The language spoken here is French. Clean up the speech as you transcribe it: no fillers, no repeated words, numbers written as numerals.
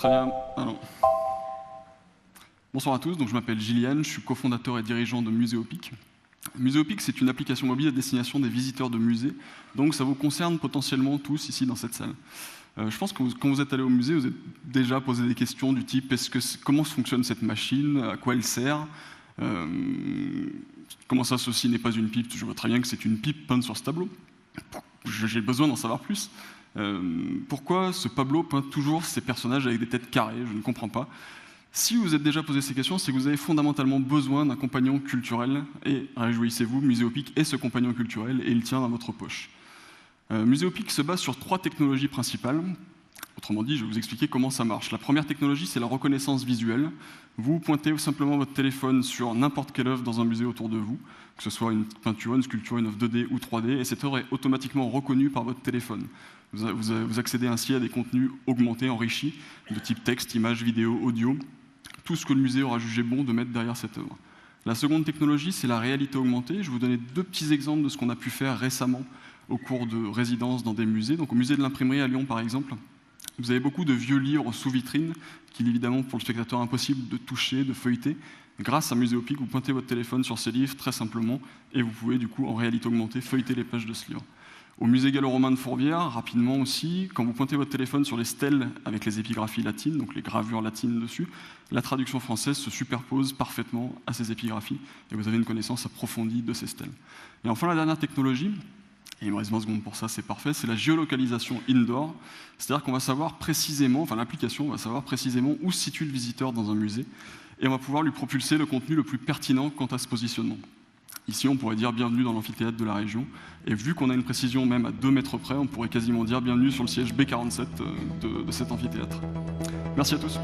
Très bien. Alors. Bonsoir à tous, donc je m'appelle Gillian, je suis cofondateur et dirigeant de Muséopic. Muséopic, c'est une application mobile à destination des visiteurs de musées, donc ça vous concerne potentiellement tous ici dans cette salle. Je pense que quand vous êtes allé au musée, vous êtes déjà posé des questions du type comment fonctionne cette machine, à quoi elle sert, comment ça ceci n'est pas une pipe, je vois très bien que c'est une pipe peinte sur ce tableau. J'ai besoin d'en savoir plus. Pourquoi ce Pablo peint toujours ces personnages avec des têtes carrées? Je ne comprends pas. Si vous êtes déjà posé ces questions, c'est que vous avez fondamentalement besoin d'un compagnon culturel, et réjouissez-vous, Muséopic est ce compagnon culturel, et il tient dans votre poche. Muséopic se base sur 3 technologies principales. Autrement dit, je vais vous expliquer comment ça marche. La première technologie, c'est la reconnaissance visuelle. Vous pointez simplement votre téléphone sur n'importe quelle œuvre dans un musée autour de vous, que ce soit une peinture, une sculpture, une œuvre 2D ou 3D, et cette œuvre est automatiquement reconnue par votre téléphone. Vous accédez ainsi à des contenus augmentés, enrichis, de type texte, images, vidéo, audio, tout ce que le musée aura jugé bon de mettre derrière cette œuvre. La seconde technologie, c'est la réalité augmentée. Je vais vous donner 2 petits exemples de ce qu'on a pu faire récemment au cours de résidences dans des musées. Donc au musée de l'imprimerie à Lyon, par exemple, vous avez beaucoup de vieux livres sous vitrine qu'il est évidemment pour le spectateur impossible de toucher, de feuilleter. Grâce à Muséopic, vous pointez votre téléphone sur ces livres très simplement et vous pouvez du coup en réalité augmentée feuilleter les pages de ce livre. Au musée gallo-romain de Fourvière, rapidement aussi, quand vous pointez votre téléphone sur les stèles avec les épigraphies latines, donc les gravures latines dessus, la traduction française se superpose parfaitement à ces épigraphies et vous avez une connaissance approfondie de ces stèles. Et enfin, la dernière technologie, et il me reste 20 secondes pour ça, c'est parfait, c'est la géolocalisation indoor. C'est-à-dire qu'on va savoir précisément, enfin l'application va savoir précisément où se situe le visiteur dans un musée et on va pouvoir lui propulser le contenu le plus pertinent quant à ce positionnement. Ici, on pourrait dire bienvenue dans l'amphithéâtre de la région. Et vu qu'on a une précision même à 2 mètres près, on pourrait quasiment dire bienvenue sur le siège B47 de cet amphithéâtre. Merci à tous.